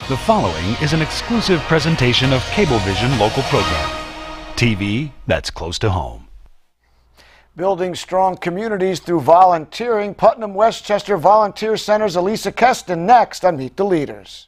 The following is an exclusive presentation of Cablevision local programming. TV that's close to home. Building strong communities through volunteering, Putnam Westchester Volunteer Center's Alisa Kesten next on Meet the Leaders.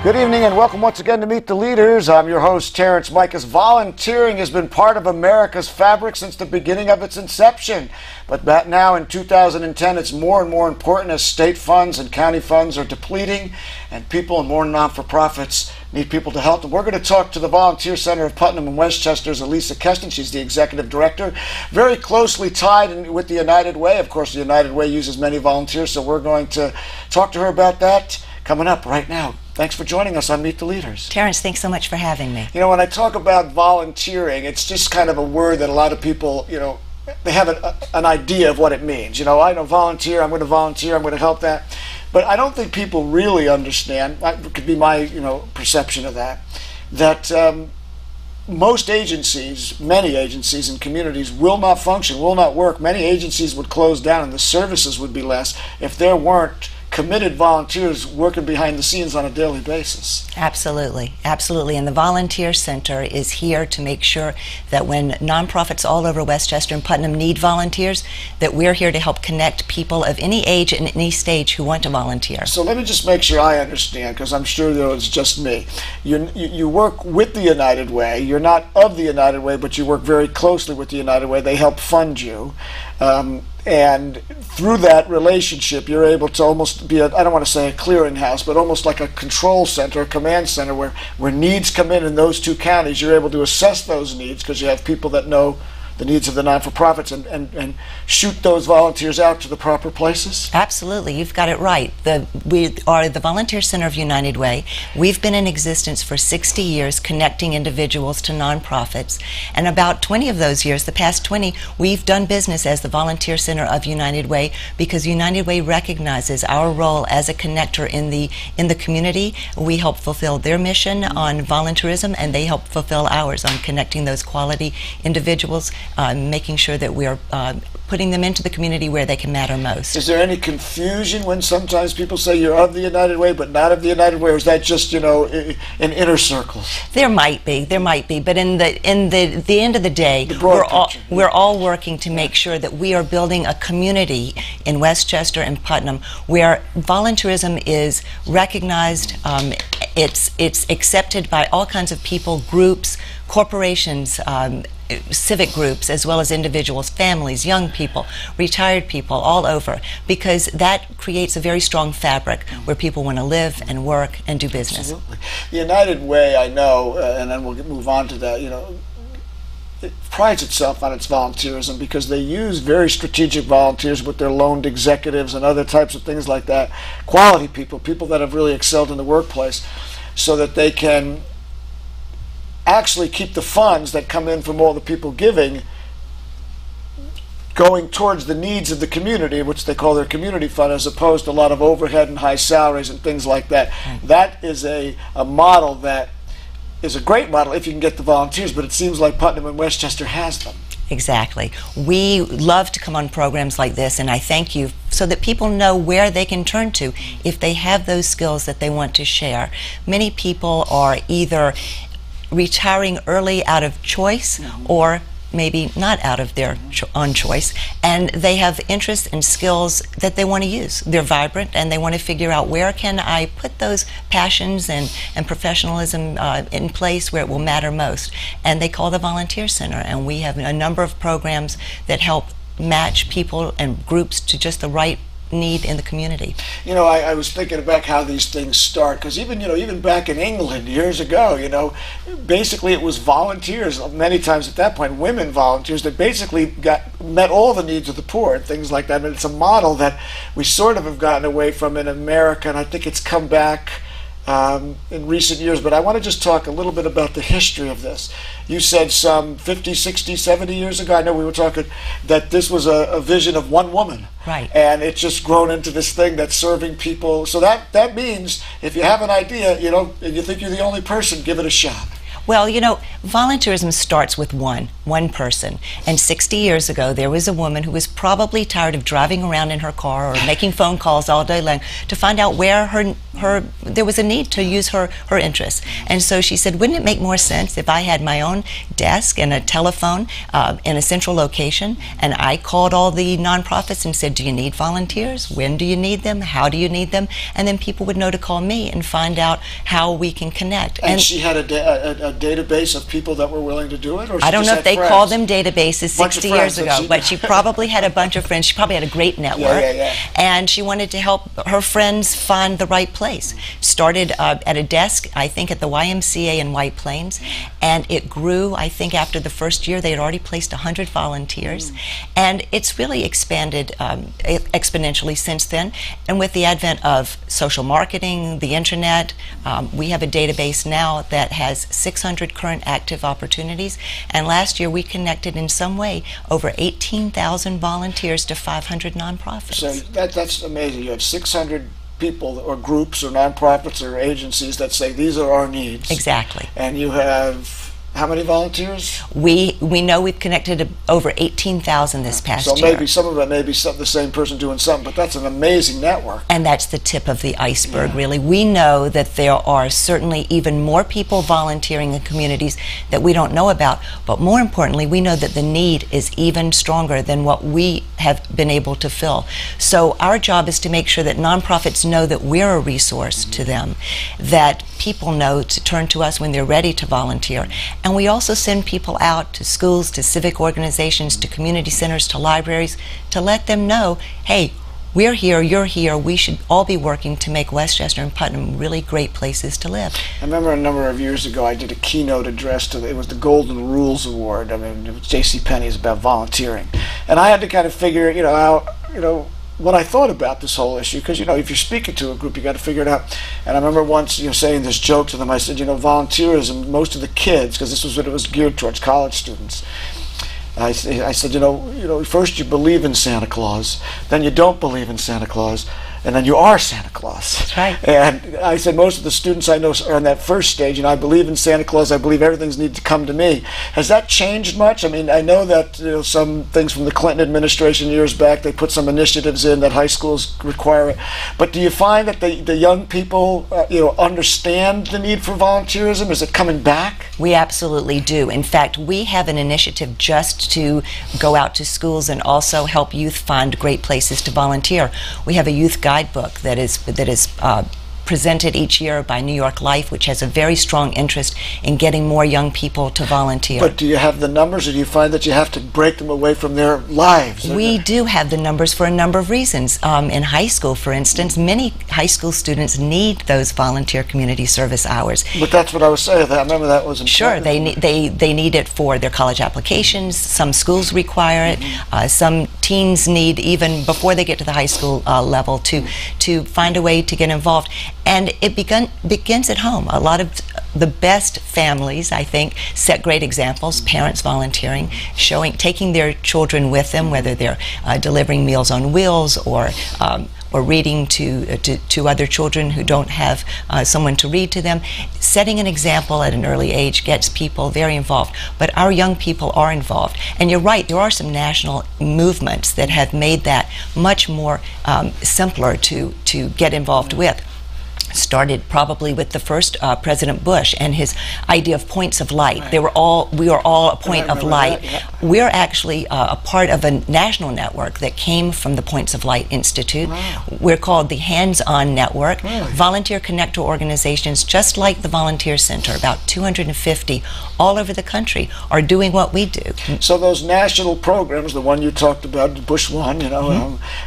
Good evening and welcome once again to Meet the Leaders. I'm your host, Terrance. Michos. Volunteering has been part of America's fabric since the beginning of its inception. But now in 2010, it's more and more important as state funds and county funds are depleting and people and more non-for-profits need people to help them. We're going to talk to the Volunteer Center of Putnam and Westchester's Alisa Kesten. She's the executive director, very closely tied with the United Way. Of course, the United Way uses many volunteers, so we're going to talk to her about that coming up right now. Thanks for joining us on Meet the Leaders. Terrance, thanks so much for having me. You know, when I talk about volunteering, it's just kind of a word that a lot of people, they have an idea of what it means. I know volunteer, I'm going to help that. But I don't think people really understand, it could be my, perception of that most agencies, many agencies and communities will not function, will not work. Many agencies would close down and the services would be less if there weren't committed volunteers working behind the scenes on a daily basis. Absolutely, absolutely. And the Volunteer Center is here to make sure that when nonprofits all over Westchester and Putnam need volunteers, that we're here to help connect people of any age and any stage who want to volunteer. So let me just make sure I understand, because I'm sure that it's just me. You work with the United Way. You're not of the United Way, but you work very closely with the United Way. They help fund you. And through that relationship, you're able to almost be, I don't want to say a clearinghouse, but almost like a control center, a command center, where needs come in those two counties. You're able to assess those needs because you have people that know the needs of the non-for-profits and shoot those volunteers out to the proper places? Absolutely, you've got it right. We are the Volunteer Center of United Way. We've been in existence for 60 years connecting individuals to nonprofits. And about 20 of those years, the past 20, we've done business as the Volunteer Center of United Way because United Way recognizes our role as a connector in the community. We help fulfill their mission on volunteerism and they help fulfill ours on connecting those quality individuals, making sure that we are putting them into the community where they can matter most. Is there any confusion when sometimes people say you're of the United Way but not of the United Way, or is that just, in inner circles? There might be, but in the end of the day, we're all working to make sure that we are building a community in Westchester and Putnam where volunteerism is recognized, it's accepted by all kinds of people, groups, corporations, civic groups, as well as individuals, families, young people, retired people, all over, because that creates a very strong fabric where people want to live and work and do business. Absolutely. The United Way, I know, and then we'll move on to that, it prides itself on its volunteerism because they use very strategic volunteers with their loaned executives and other types of things like that, quality people that have really excelled in the workplace, so that they can actually keep the funds that come in from all the people giving going towards the needs of the community, which they call their community fund, as opposed to a lot of overhead and high salaries and things like that. That is a model that is a great model if you can get the volunteers, but it seems like Putnam and Westchester has them. Exactly. We love to come on programs like this, and I thank you so that people know where they can turn to if they have those skills that they want to share. Many people are either retiring early out of choice or maybe not out of their own choice, and they have interests and skills that they want to use. They're vibrant and they want to figure out where can I put those passions and professionalism in place where it will matter most. And they call the Volunteer Center, and we have a number of programs that help match people and groups to just the right need in the community. I was thinking about how these things start, because even back in England years ago, basically it was volunteers, many times at that point, women volunteers that basically met all the needs of the poor and things like that. And it's a model that we sort of have gotten away from in America, and I think it's come back in recent years, but I want to just talk a little bit about the history of this. You said some 50, 60, 70 years ago, I know we were talking, that this was a vision of one woman. Right. And it's just grown into this thing that's serving people. So that means if you have an idea, you know, and you think you're the only person, give it a shot. Well, you know, volunteerism starts with one person. And 60 years ago, there was a woman who was probably tired of driving around in her car or making phone calls all day long to find out where there was a need to use her interests. And so she said, wouldn't it make more sense if I had my own desk and a telephone in a central location, and I called all the nonprofits and said, do you need volunteers? When do you need them? How do you need them? And then people would know to call me and find out how we can connect. And she had a database of people that were willing to do it? Or I don't know if they called them databases 60 years ago, but she she probably had a bunch of friends. She probably had a great network. And she wanted to help her friends find the right place. Started at a desk, I think, at the YMCA in White Plains, and it grew. I think after the first year, they had already placed 100 volunteers. And it's really expanded exponentially since then. And with the advent of social marketing, the internet, we have a database now that has 600 current active opportunities, and last year we connected in some way over 18,000 volunteers to 500 nonprofits. So that's amazing. You have 600 people or groups or nonprofits or agencies that say these are our needs. Exactly. And you have how many volunteers? We know we've connected over 18,000 this past year. So maybe some of it may be the same person doing something, but that's an amazing network. And that's the tip of the iceberg, really. We know that there are certainly even more people volunteering in communities that we don't know about, but more importantly, we know that the need is even stronger than what we have been able to fill. So our job is to make sure that nonprofits know that we're a resource to them, that people know to turn to us when they're ready to volunteer. And we also send people out to schools, to civic organizations, to community centers, to libraries, to let them know, hey, we're here, you're here, we should all be working to make Westchester and Putnam really great places to live. I remember a number of years ago I did a keynote address to, it was the Golden Rules Award. I mean, it was JCPenney's about volunteering. And I had to kind of figure, out, what I thought about this whole issue, because if you're speaking to a group, you got to figure it out. And I remember once saying this joke to them. I said, volunteerism, most of the kids, because this was what it was geared towards, college students. I said, first you believe in Santa Claus, then you don't believe in Santa Claus, and then you are Santa Claus. That's right. And I said most of the students I know are on that first stage, I believe in Santa Claus, I believe everything's need to come to me. Has that changed much? I mean, I know that some things from the Clinton administration years back, they put some initiatives in that high schools require it. But do you find that the young people, understand the need for volunteerism? Is it coming back? We absolutely do. In fact, we have an initiative just to go out to schools and also help youth find great places to volunteer. We have a youth guidebook that is presented each year by New York Life, which has a very strong interest in getting more young people to volunteer. But do you have the numbers, or do you find that you have to break them away from their lives? We do have the numbers for a number of reasons. In high school, for instance, many high school students need those volunteer community service hours. But that's what I was saying. I remember that was important. Sure, they need it for their college applications. Some schools require it. Some teens need, even before they get to the high school level, to find a way to get involved. And it begins at home. A lot of the best families, I think, set great examples. Parents volunteering, taking their children with them, whether they're delivering Meals on Wheels or reading to other children who don't have someone to read to them. Setting an example at an early age gets people very involved. But our young people are involved. And you're right, there are some national movements that have made that much more simpler to get involved with. Started probably with the first President Bush and his idea of points of light. Right. We are all a point of light. That, yeah. We're actually a part of a national network that came from the Points of Light Institute. Wow. We're called the Hands-On Network. Really? Volunteer connector organizations, just like the Volunteer Center, about 250 all over the country, are doing what we do. So those national programs, the one you talked about, Bush one,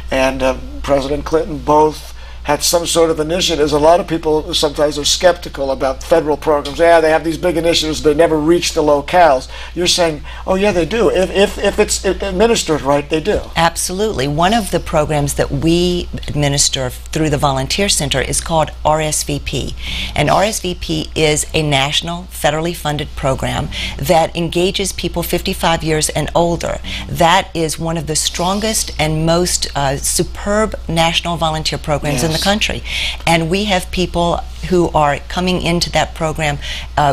and President Clinton, both had some sort of initiatives. A lot of people sometimes are skeptical about federal programs. Yeah, they have these big initiatives, they never reach the locales. You're saying, oh yeah, they do. If it's administered right, they do. Absolutely. One of the programs that we administer through the Volunteer Center is called RSVP. And RSVP is a national, federally funded program that engages people 55 years and older. That is one of the strongest and most superb national volunteer programs in the country. And we have people who are coming into that program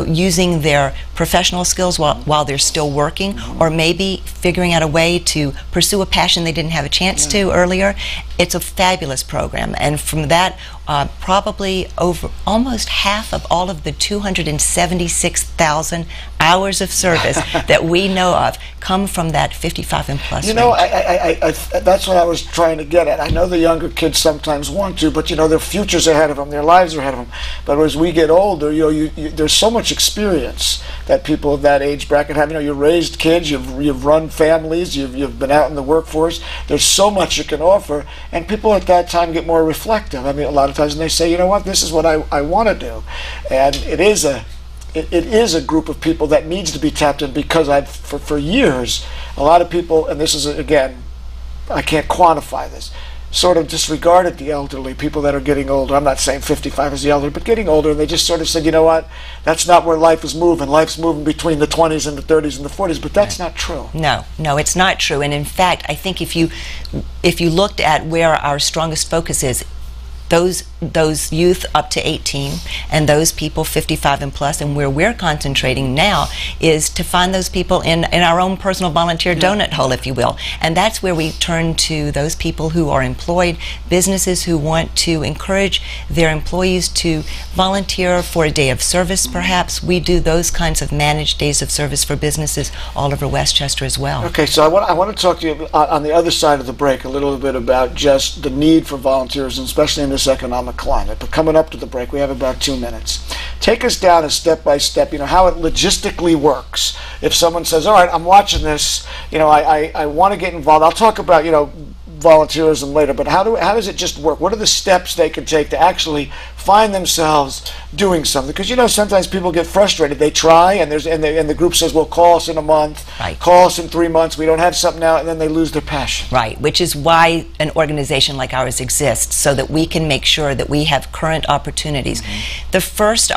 using their professional skills while they're still working, or maybe figuring out a way to pursue a passion they didn't have a chance to earlier. It's a fabulous program, and from that, probably over almost half of all of the 276,000 hours of service that we know of come from that 55 and plus You know, range. that's what I was trying to get at. I know the younger kids sometimes want to, but you know, their future's ahead of them, their lives are ahead of them. But as we get older, you know, there's so much experience that people of that age bracket have. You know, you raised kids, you've run families, you've been out in the workforce. There's so much you can offer, and people at that time get more reflective. I mean, a lot of times, and they say, you know what, this is what I want to do, and it is a group of people that needs to be tapped in, because for years, a lot of people, and this is, again, I can't quantify this, sort of disregarded the elderly, people that are getting older. I'm not saying 55 is the elder, but getting older, and they just sort of said, you know what, that's not where life is moving. Life's moving between the 20s and the 30s and the 40s, but that's not true. No, it's not true. And in fact, I think if you looked at where our strongest focus is, those youth up to 18 and those people 55 and plus, and where we're concentrating now is to find those people in our own personal volunteer donut hole, if you will. And that's where we turn to those people who are employed, businesses who want to encourage their employees to volunteer for a day of service, perhaps. We do those kinds of managed days of service for businesses all over Westchester as well. Okay, so I want to talk to you on the other side of the break a little bit about just the need for volunteers, and especially in this economic climate. But coming up to the break, we have about 2 minutes. Take us down a step by step, you know, how it logistically works. If someone says, all right, I'm watching this, you know, I want to get involved. I'll talk about, you know, volunteerism later, but how does it just work? What are the steps they can take to actually find themselves doing something? Because, you know, sometimes people get frustrated. They try, and the group says, well, call us in a month, call us in 3 months, we don't have something now, and then they lose their passion. Right, which is why an organization like ours exists, so that we can make sure that we have current opportunities. The first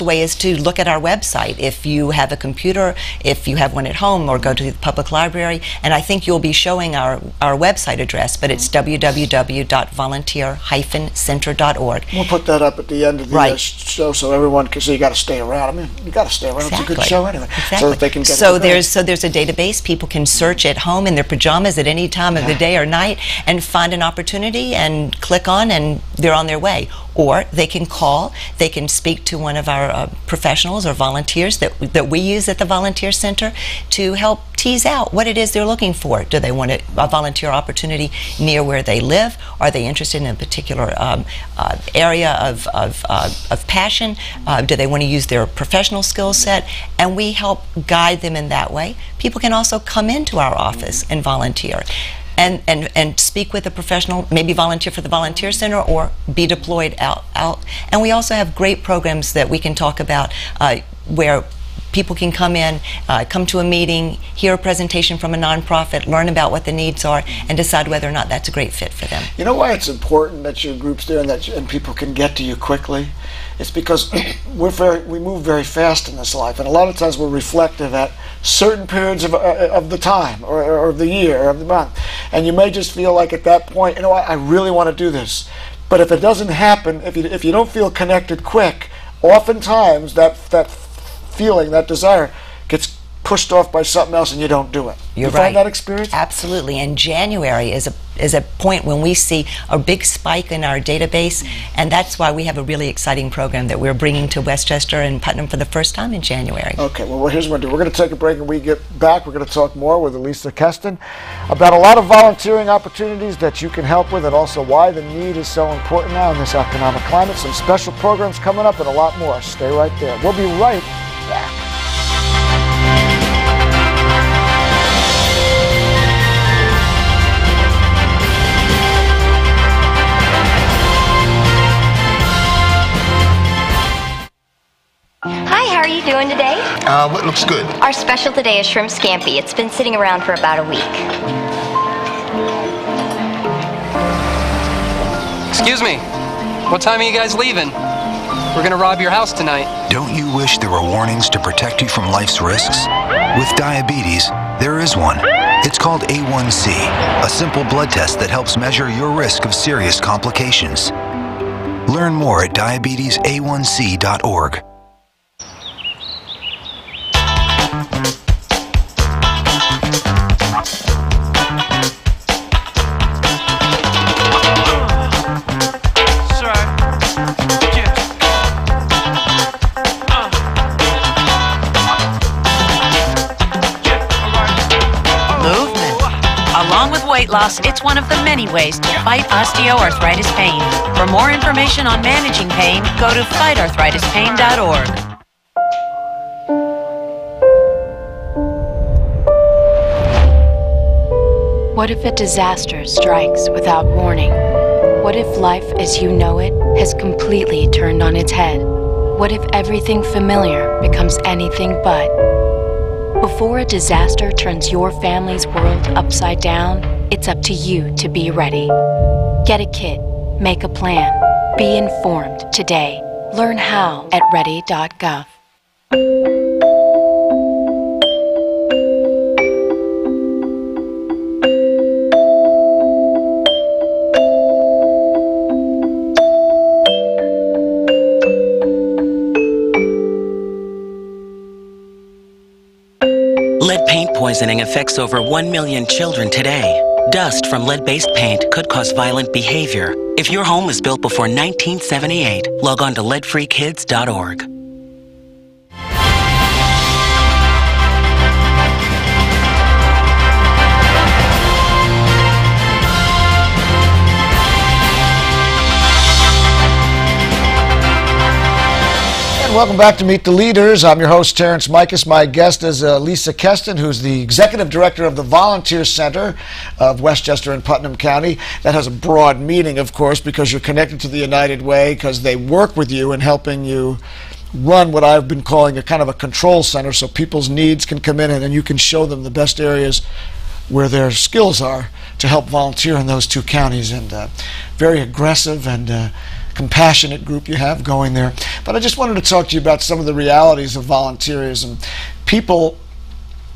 way is to look at our website. If you have a computer, if you have one at home, or go to the public library, and I think you'll be showing our website address, but it's www.volunteer-center.org. We'll put that up at the end of the show, so everyone can see. You got to stay around. I mean, you got to stay around. It's a good show anyway, so that they can get. So there's a database. People can search at home in their pajamas at any time of the day or night and find an opportunity and click on, and they're on their way. Or they can call. They can speak to one of our professionals or volunteers that we use at the Volunteer Center to help tease out what it is they're looking for. Do they want a volunteer opportunity near where they live? Are they interested in a particular area of passion? Do they want to use their professional skill set? And we help guide them in that way. People can also come into our office and volunteer. And speak with a professional, maybe volunteer for the Volunteer Center or be deployed out. And we also have great programs that we can talk about where people can come in, come to a meeting, hear a presentation from a nonprofit, learn about what the needs are, and decide whether or not that's a great fit for them. You know why it's important that your group's there and people can get to you quickly? It's because we move very fast in this life, and a lot of times we're reflective at certain periods of the time or of the year or of the month, and you may just feel like at that point, you know what, I really want to do this. But if it doesn't happen, if you don't feel connected quick, oftentimes that feeling, that desire, gets pushed off by something else, and you don't do it. You're you right. Find that experience? Absolutely. And January is a point when we see a big spike in our database, and that's why we have a really exciting program that we're bringing to Westchester and Putnam for the first time in January. Okay, well, here's what we're going to do. We're going to take a break, and when we get back, we're going to talk more with Alisa Kesten about a lot of volunteering opportunities that you can help with, and also why the need is so important now in this economic climate. Some special programs coming up and a lot more. Stay right there. We'll be right back. how are you doing today? What looks good? Our special today is shrimp scampi. It's been sitting around for about a week. Excuse me. What time are you guys leaving? We're gonna rob your house tonight. Don't you wish there were warnings to protect you from life's risks? With diabetes, there is one. It's called A1C, a simple blood test that helps measure your risk of serious complications. Learn more at diabetesaonc.org. Along with weight loss, it's one of the many ways to fight osteoarthritis pain. For more information on managing pain, go to fightarthritispain.org. What if a disaster strikes without warning? What if life as you know it has completely turned on its head? What if everything familiar becomes anything but? Before a disaster turns your family's world upside down, it's up to you to be ready. Get a kit, make a plan, be informed today. Learn how at ready.gov. Lead paint poisoning affects over 1 million children today. Dust from lead-based paint could cause violent behavior. If your home was built before 1978, log on to leadfreekids.org. Welcome back to Meet the Leaders. I'm your host, Terrance Michos. My guest is Alisa Kesten, who's the Executive Director of the Volunteer Center of Westchester and Putnam County. That has a broad meaning, of course, because you're connected to the United Way, because they work with you in helping you run what I've been calling a kind of a control center, so people's needs can come in and then you can show them the best areas where their skills are to help volunteer in those two counties. And very aggressive and compassionate group you have going there. But I just wanted to talk to you about some of the realities of volunteerism. People,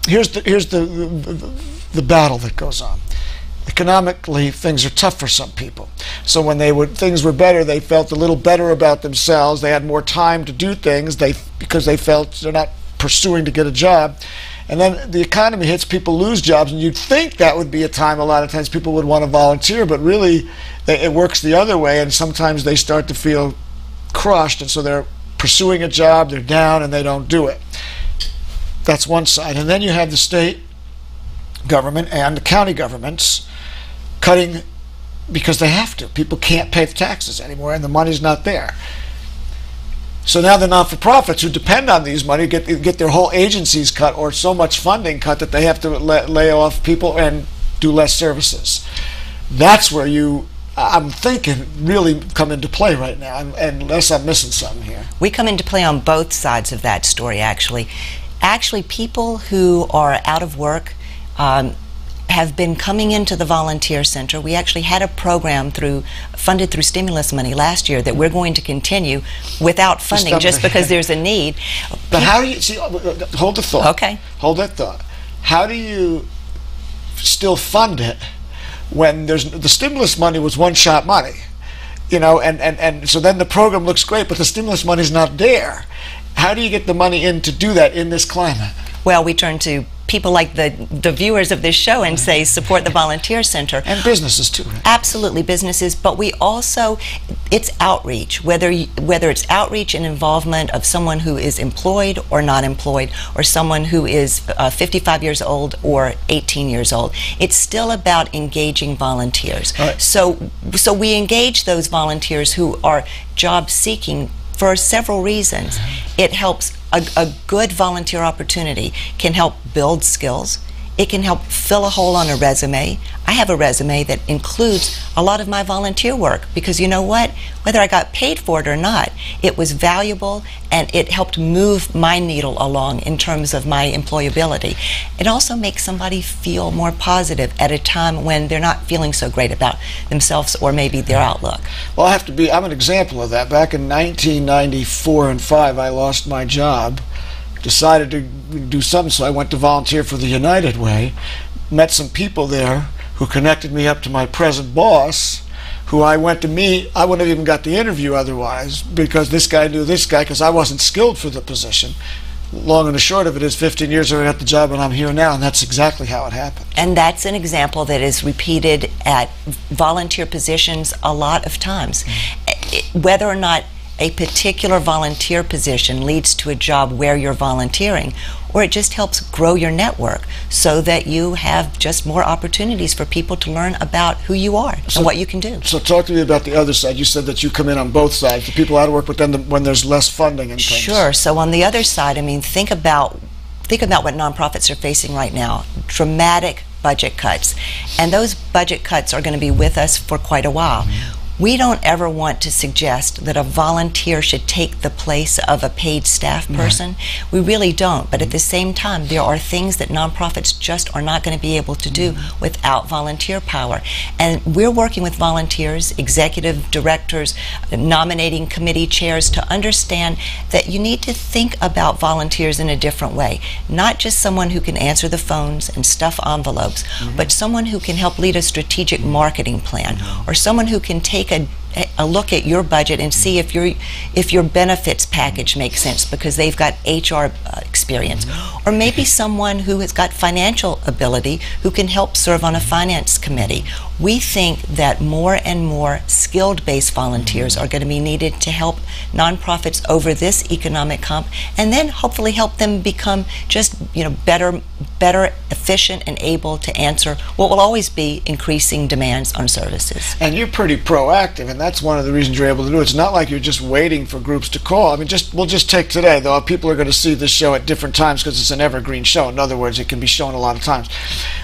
here's the battle that goes on. Economically, things are tough for some people. So when things were better, they felt a little better about themselves. They had more time to do things because they felt they're not pursuing to get a job. And then the economy hits, people lose jobs, and you'd think that would be a time a lot of times people would want to volunteer, but really it works the other way, and sometimes they start to feel crushed, and so they're pursuing a job, they're down, and they don't do it. That's one side. And then you have the state government and the county governments cutting because they have to. People can't pay the taxes anymore, and the money's not there. So now the not-for-profits who depend on these money get their whole agencies cut, or so much funding cut that they have to lay off people and do less services. That's where I'm thinking, really come into play right now, unless I'm missing something here. We come into play on both sides of that story, actually. Actually, people who are out of work have been coming into the volunteer center. We actually had a program funded through stimulus money last year that we're going to continue without funding just because there's a need. But how do you see? Hold the thought. Okay. Hold that thought. How do you still fund it when the stimulus money was one-shot money, and so then the program looks great, but the stimulus money's not there. How do you get the money in to do that in this climate? Well, we turn to people like the viewers of this show and say support the volunteer center. And businesses too, right? Absolutely, businesses, but we also, it's outreach, whether it's outreach and involvement of someone who is employed or not employed, or someone who is 55 years old or 18 years old. It's still about engaging volunteers. Right. So we engage those volunteers who are job seeking for several reasons. It helps, a good volunteer opportunity can help build skills. It can help fill a hole on a resume. I have a resume that includes a lot of my volunteer work because you know what? Whether I got paid for it or not, it was valuable and it helped move my needle along in terms of my employability. It also makes somebody feel more positive at a time when they're not feeling so great about themselves or maybe their outlook. Well, I'm an example of that. Back in 1994 and 5, I lost my job. Decided to do something, so I went to volunteer for the United Way. Met some people there who connected me up to my present boss, who I went to meet. I wouldn't have even got the interview otherwise because this guy knew this guy because I wasn't skilled for the position. Long and the short of it is 15 years ago I got the job and I'm here now, and that's exactly how it happened. And that's an example that is repeated at volunteer positions a lot of times. Whether or not a particular volunteer position leads to a job where you're volunteering, or it just helps grow your network so that you have just more opportunities for people to learn about who you are and what you can do. So talk to me about the other side. You said that you come in on both sides, the people out of work, but then when there's less funding and things. Sure. So on the other side, I mean, think about what nonprofits are facing right now. Dramatic budget cuts. And those budget cuts are going to be with us for quite a while. We don't ever want to suggest that a volunteer should take the place of a paid staff person. We really don't. But at the same time, there are things that nonprofits just are not going to be able to do without volunteer power. And we're working with volunteers, executive directors, nominating committee chairs to understand that you need to think about volunteers in a different way. Not just someone who can answer the phones and stuff envelopes, but someone who can help lead a strategic marketing plan, or someone who can take a look at your budget and see if your benefits package makes sense because they've got HR experience, or maybe someone who has got financial ability who can help serve on a finance committee. We think that more and more skilled-based volunteers are going to be needed to help nonprofits over this economic hump, and then hopefully help them become just better, efficient, and able to answer what will always be increasing demands on services. And you're pretty proactive, and that's one of the reasons you're able to do it. It's not like you're just waiting for groups to call. I mean, we'll just take today, though. People are going to see this show at different times because it's an evergreen show. In other words, it can be shown a lot of times.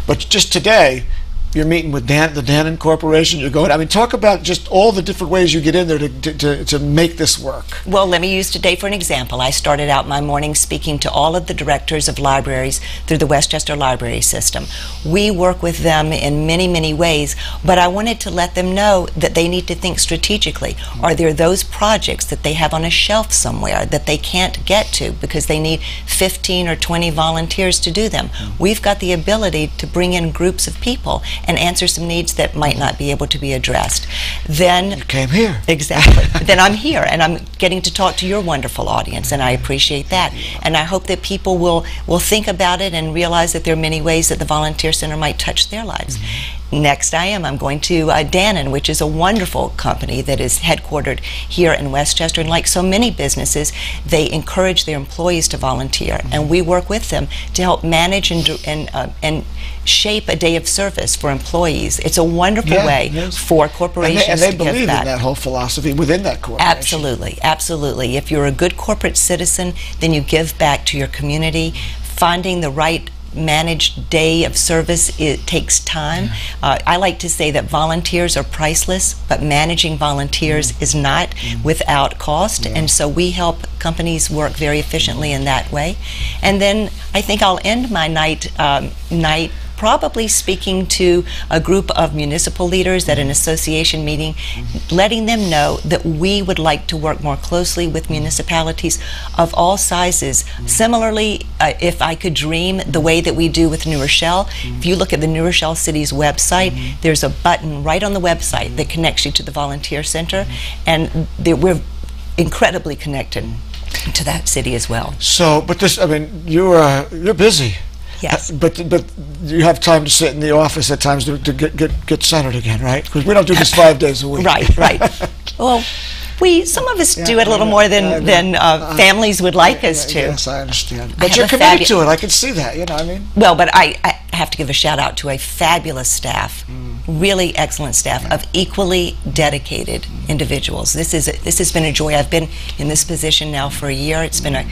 But just today, you're meeting with the Dannon Corporation. You're going. I mean, talk about just all the different ways you get in there to make this work. Well, let me use today for an example. I started out my morning speaking to all of the directors of libraries through the Westchester Library System. We work with them in many, many ways, but I wanted to let them know that they need to think strategically. Are there those projects that they have on a shelf somewhere that they can't get to because they need 15 or 20 volunteers to do them? We've got the ability to bring in groups of people and answer some needs that might not be able to be addressed. Then you came here. Exactly. Then I'm here and I'm getting to talk to your wonderful audience, and I appreciate that. And I hope that people will think about it and realize that there are many ways that the Volunteer Center might touch their lives. Next I'm going to Dannon, which is a wonderful company that is headquartered here in Westchester, and like so many businesses, they encourage their employees to volunteer, and we work with them to help manage and shape a day of service for employees. It's a wonderful way for corporations and they to believe give back. in that whole philosophy within that corporation. Absolutely, absolutely. If you're a good corporate citizen, then you give back to your community. Finding the right managed day of service, it takes time. I like to say that volunteers are priceless, but managing volunteers is not without cost, and so we help companies work very efficiently in that way. And then I think I'll end my night probably speaking to a group of municipal leaders at an association meeting, letting them know that we would like to work more closely with municipalities of all sizes. Similarly, if I could dream the way that we do with New Rochelle, if you look at the New Rochelle City's website, there's a button right on the website that connects you to the Volunteer Center, and we're incredibly connected to that city as well. So, but this, I mean, you're busy. Yes. But you have time to sit in the office at times to get centered again, right? Because we don't do this 5 days a week. Right. Well, some of us do it a little more than families would like us to. Yes, I understand. But you're committed to it. I can see that. You know what I mean? Well, but I have to give a shout out to a fabulous staff, really excellent staff of equally dedicated individuals. This has been a joy. I've been in this position now for a year. It's been a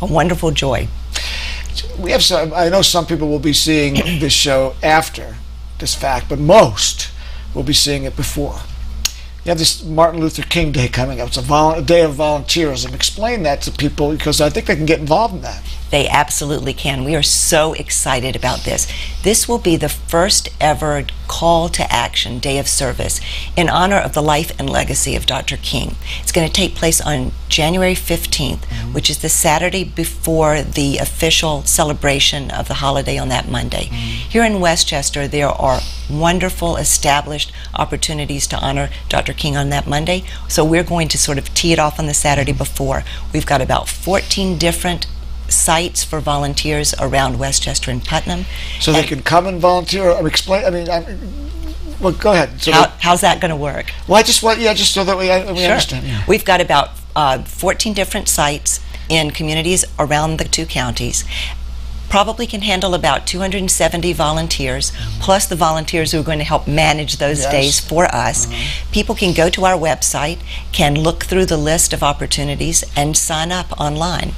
wonderful joy. We have some. I know some people will be seeing this show after this fact, but most will be seeing it before. You have this Martin Luther King Day coming up. It's a day of volunteerism. Explain that to people, because I think they can get involved in that. They absolutely can. We are so excited about this. This will be the first ever call to action day of service in honor of the life and legacy of Dr. King. It's going to take place on January 15th, which is the Saturday before the official celebration of the holiday on that Monday. Here in Westchester, there are wonderful established opportunities to honor Dr. King on that Monday. So we're going to sort of tee it off on the Saturday before. We've got about 14 different sites for volunteers around Westchester and Putnam. So they can come and volunteer. Explain. Well, go ahead. So how's that going to work? Well, I just want, just so that we understand. Yeah. We've got about 14 different sites in communities around the two counties. Probably can handle about 270 volunteers, plus the volunteers who are going to help manage those days for us. People can go to our website, can look through the list of opportunities, and sign up online.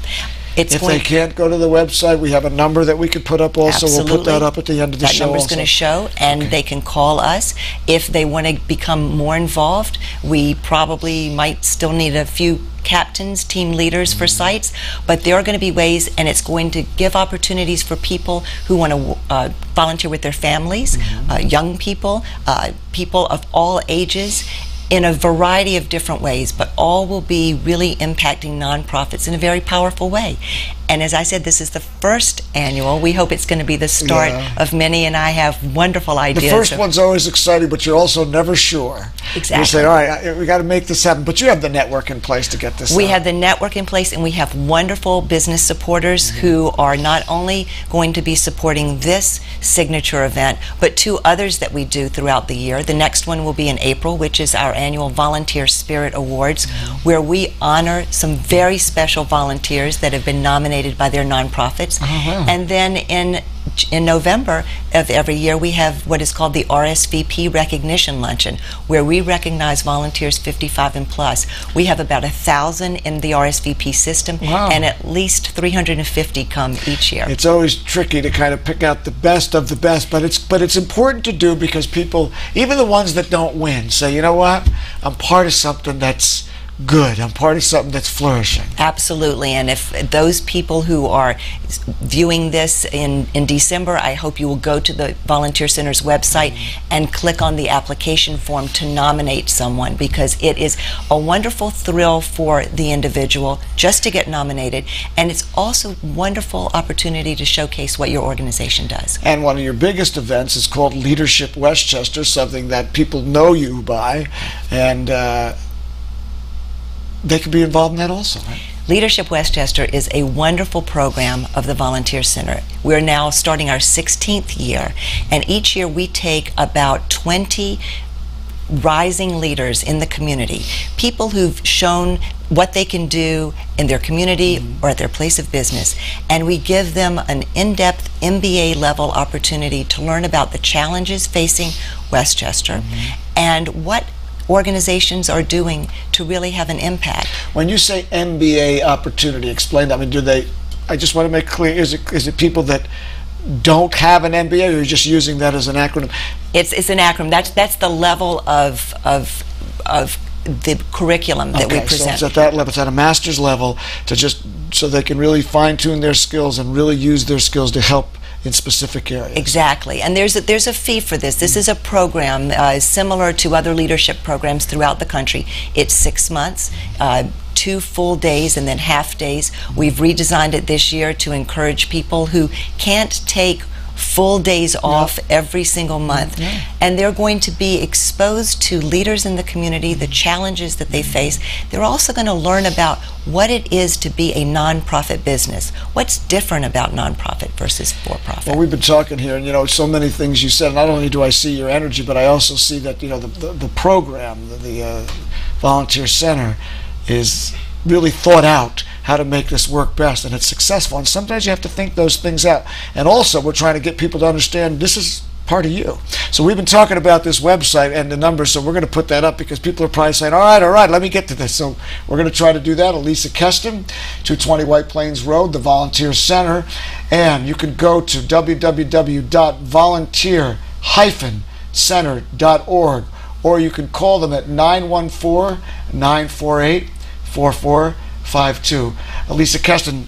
If they can't go to the website, we have a number that we could put up also. Absolutely. We'll put that up at the end of the show. That number's going to show, and they can call us. If they want to become more involved, we probably might still need a few captains, team leaders for sites, but there are going to be ways, and it's going to give opportunities for people who want to volunteer with their families, young people, people of all ages, in a variety of different ways, but all will be really impacting nonprofits in a very powerful way. And as I said, this is the first annual. We hope it's going to be the start of many, and I have wonderful ideas. The first one's always exciting, but you're also never sure. Exactly. You say, all right, we got to make this happen. But you have the network in place to get this We out. have the network in place, and we have wonderful business supporters who are not only going to be supporting this signature event, but two others that we do throughout the year. The next one will be in April, which is our annual Volunteer Spirit Awards, where we honor some very special volunteers that have been nominated by their nonprofits. And then in November of every year, we have what is called the RSVP Recognition Luncheon, where we recognize volunteers 55 and plus. We have about 1,000 in the RSVP system, and at least 350 come each year. It's always tricky to kind of pick out the best of the best, but it's important to do, because people, even the ones that don't win, say, you know what, I'm part of something that's good. I'm part of something that's flourishing. Absolutely. And if those people who are viewing this in December, I hope you will go to the Volunteer Center's website and click on the application form to nominate someone, because it is a wonderful thrill for the individual just to get nominated, and it's also a wonderful opportunity to showcase what your organization does. And one of your biggest events is called Leadership Westchester, something that people know you by, and they could be involved in that also, right? Leadership Westchester is a wonderful program of the Volunteer Center. We're now starting our 16th year, and each year we take about 20 rising leaders in the community, people who've shown what they can do in their community or at their place of business, and we give them an in-depth MBA level opportunity to learn about the challenges facing Westchester and what organizations are doing to really have an impact. When you say MBA opportunity, explain that. I mean, do they, I just want to make clear, is it people that don't have an MBA, or you're just using that as an acronym? It's an acronym. That's the level of the curriculum that we present. So it's at that level, it's at a master's level, to just so they can really fine-tune their skills and really use their skills to help in specific areas. Exactly, and there's a fee for this. This is a program similar to other leadership programs throughout the country. It's 6 months, 2 full days and then half days. We've redesigned it this year to encourage people who can't take full days off every single month, and they're going to be exposed to leaders in the community, the challenges that they face. They're also going to learn about what it is to be a nonprofit business. What's different about nonprofit versus for-profit? Well, we've been talking here, and so many things you said. Not only do I see your energy, but I also see that the program, the Volunteer Center, is really thought out how to make this work best, and it's successful. And sometimes you have to think those things out. And also, we're trying to get people to understand this is part of you. So we've been talking about this website and the numbers, so we're going to put that up because people are probably saying, all right, let me get to this. So we're going to try to do that. Alisa Kesten, 220 White Plains Road, the Volunteer Center. And you can go to www.volunteer-center.org, or you can call them at 914-948-4452. Alisa Kesten,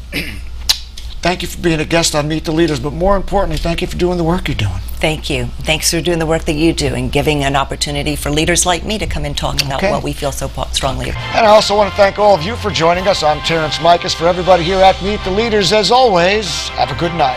thank you for being a guest on Meet the Leaders, but more importantly, thank you for doing the work you're doing. Thank you. Thanks for doing the work that you do and giving an opportunity for leaders like me to come and talk about what we feel so strongly. And I also want to thank all of you for joining us. I'm Terrance Michos. For everybody here at Meet the Leaders, as always, have a good night.